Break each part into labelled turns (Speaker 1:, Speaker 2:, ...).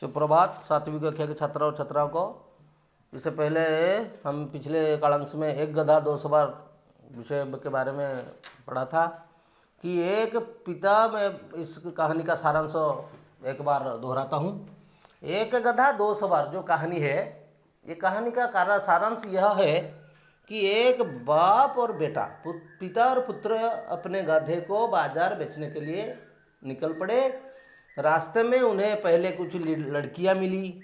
Speaker 1: सुप्रभात सातवीं कक्षा के छात्र और छात्राओं को। इससे पहले हम पिछले कालांश में एक गधा दो सवार विषय के बारे में पढ़ा था कि एक पिता, मैं इस कहानी का सारांश एक बार दोहराता हूँ। एक गधा दो सवार जो कहानी है, ये कहानी का सारांश यह है कि एक बाप और बेटा, पिता और पुत्र अपने गधे को बाजार बेचने के लिए निकल पड़े। रास्ते में उन्हें पहले कुछ लड़कियां मिली।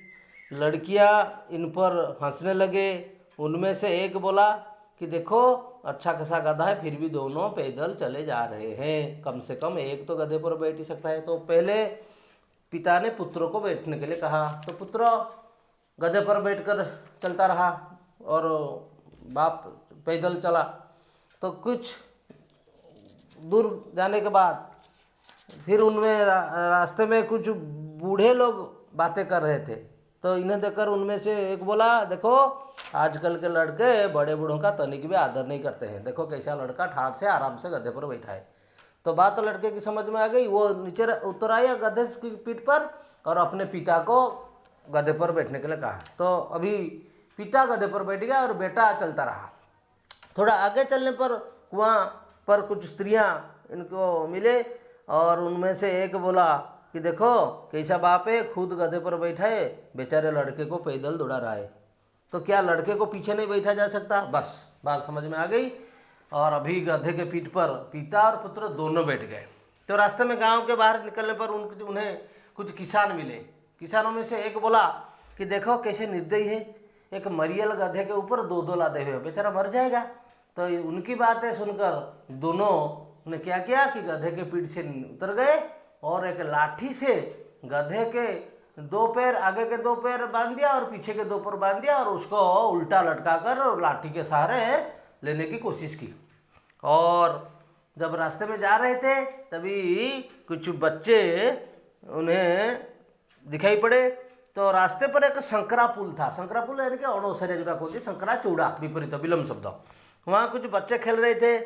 Speaker 1: लड़कियां इन पर हंसने लगे। उनमें से एक बोला कि देखो अच्छा खासा गधा है, फिर भी दोनों पैदल चले जा रहे हैं, कम से कम एक तो गधे पर बैठ ही सकता है। तो पहले पिता ने पुत्र को बैठने के लिए कहा, तो पुत्र गधे पर बैठकर चलता रहा और बाप पैदल चला। तो कुछ दूर जाने के बाद फिर उनमें रास्ते में कुछ बूढ़े लोग बातें कर रहे थे। तो इन्हें देखकर उनमें से एक बोला, देखो आजकल के लड़के बड़े बूढ़ों का तनिक भी आदर नहीं करते हैं, देखो कैसा लड़का ठाठ से आराम से गधे पर बैठा है। तो बात तो लड़के की समझ में आ गई। वो नीचे उतर आया गधे की पीठ पर और अपने पिता को गधे पर बैठने के लिए कहा। तो अभी पिता गधे पर बैठ गया और बेटा चलता रहा। थोड़ा आगे चलने पर कुआं पर कुछ स्त्रियां इनको मिले और उनमें से एक बोला कि देखो कैसा बाप है, खुद गधे पर बैठा है, बेचारे लड़के को पैदल दौड़ा रहा है, तो क्या लड़के को पीछे नहीं बैठा जा सकता। बस बात समझ में आ गई। और अभी गधे के पीठ पर पिता और पुत्र दोनों बैठ गए। तो रास्ते में गांव के बाहर निकलने पर उन्हें कुछ किसान मिले। किसानों में से एक बोला कि देखो कैसे निर्दयी है, एक मरियल गधे के ऊपर दो दो लादे हुए, बेचारा मर जाएगा। तो उनकी बातें सुनकर दोनों ने क्या किया कि गधे के पीठ से उतर गए और एक लाठी से गधे के दो पैर, आगे के दो पैर बांध दिया और पीछे के दो पैर बांध दिया और उसको उल्टा लटकाकर और लाठी के सहारे लेने की कोशिश की। और जब रास्ते में जा रहे थे तभी कुछ बच्चे उन्हें दिखाई पड़े। तो रास्ते पर एक संकरा पुल था। संकरा पुल यानी कि अणोसरे जो कहते संकरा चौड़ा विपरीत विलम्ब शब्द। वहाँ कुछ बच्चे खेल रहे थे।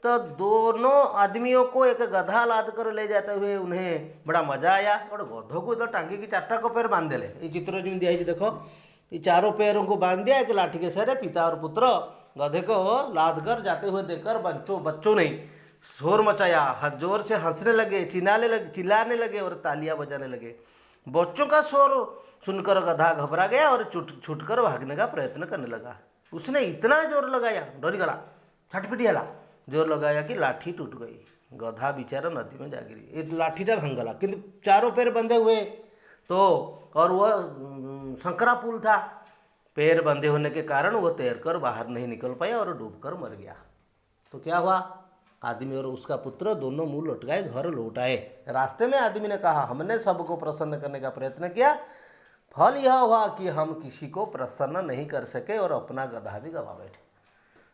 Speaker 1: तो दोनों आदमियों को एक गधा लाद कर ले जाते हुए उन्हें बड़ा मजा आया। और गधों को तो टांगी की चारटा को पैर बांध देले। ये चित्र जो दिया है देखो, ये चारों पैरों को बांध दिया एक लाठी के सहारे। पिता और पुत्र गधे को लाद कर जाते हुए देखकर बच्चों ने शोर मचाया, जोर से हंसने लगे, चिल्लाने लगे और तालियां बजाने लगे। बच्चों का शोर सुनकर गधा घबरा गया और छूटकर भागने का प्रयत्न करने लगा। उसने इतना जोर लगाया, डरी गला, छटपटी हला, जोर लगाया कि लाठी टूट गई। गधा बेचारा नदी में जा गिरी। ये लाठीटा भांगला, किंतु चारों पैर बंधे हुए तो, और वह संकरा पुल था, पैर बंधे होने के कारण वह तैरकर बाहर नहीं निकल पाया और डूबकर मर गया। तो क्या हुआ, आदमी और उसका पुत्र दोनों मुंह लटकाए घर लौट आए। रास्ते में आदमी ने कहा, हमने सबको प्रसन्न करने का प्रयत्न किया, फल यह हुआ कि हम किसी को प्रसन्न नहीं कर सके और अपना गधा भी गवा बैठे।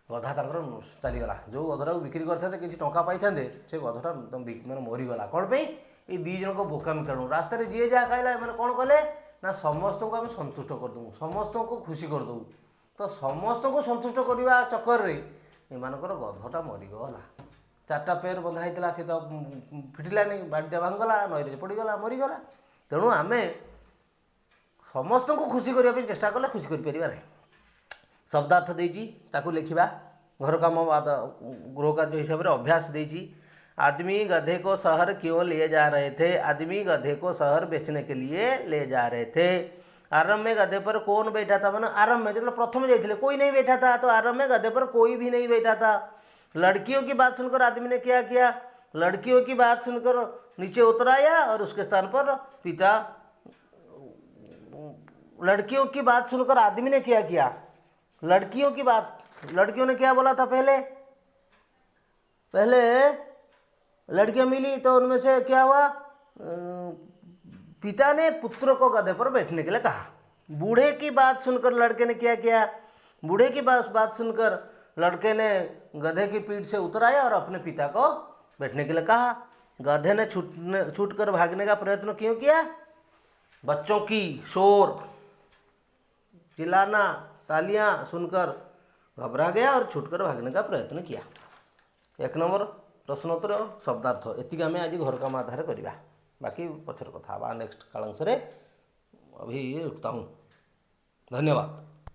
Speaker 1: गधा तांकर चलीगला। जो गधटा को बिक्री करते किसी टंका पाई थे से गधटा मैंने मरीगला। कौन पे ये दी जन को बोकामी करूँ। रास्तार जी जहाँ कहला मैंने कौन कले ना समस्त को आम सन्तुष्ट करदेबू, समस्त को खुशी करदेबू। तो समस्त को सन्तुष्ट करने चक्कर एमानकर गधटा मरीगला। चारटा पैर बंधा होता सी तो फिटिलानी, बाड़ीटा भांगला, नईरे पड़गला, मरीगला। तेणु आम समस्त को खुशी करने चेष्टा कले खुशी कर। शब्दार्थ देजी ताकू लिखिबा। घर काम गृह कार्य हिसाब से अभ्यास देजी। आदमी गधे को शहर क्यों ले जा रहे थे। आदमी गधे को शहर बेचने के लिए ले जा रहे थे। आरंभ में गधे पर कौन बैठा था, मैंने आरंभ में मतलब प्रथम जाते कोई नहीं बैठा था। तो आरंभ में गधे पर कोई भी नहीं बैठा था। लड़कियों की बात सुनकर आदमी ने क्या किया, लड़कियों की बात सुनकर नीचे उतर आया और उसके स्थान पर पिता। लड़कियों की बात सुनकर आदमी ने क्या किया, लड़कियों की बात, लड़कियों ने क्या बोला था, पहले लड़कियां मिली तो उनमें से क्या हुआ, पिता ने पुत्र को गधे पर बैठने के लिए कहा। बूढ़े की बात सुनकर लड़के ने क्या किया, बूढ़े की बात सुनकर लड़के ने गधे की पीठ से उतर आया और अपने पिता को बैठने के लिए कहा। गधे ने छूटकर भागने का प्रयत्न क्यों किया, बच्चों की शोर, चिल्लाना, तालियां सुनकर घबरा गया और छूटकर भागने का प्रयत्न किया। एक नंबर प्रश्नोत्तर शब्दार्थ एतिक आम आज घर काम आधार करवा। बाकी पछर कथा नेक्स्ट कालांश अभी रुकता हूँ। धन्यवाद।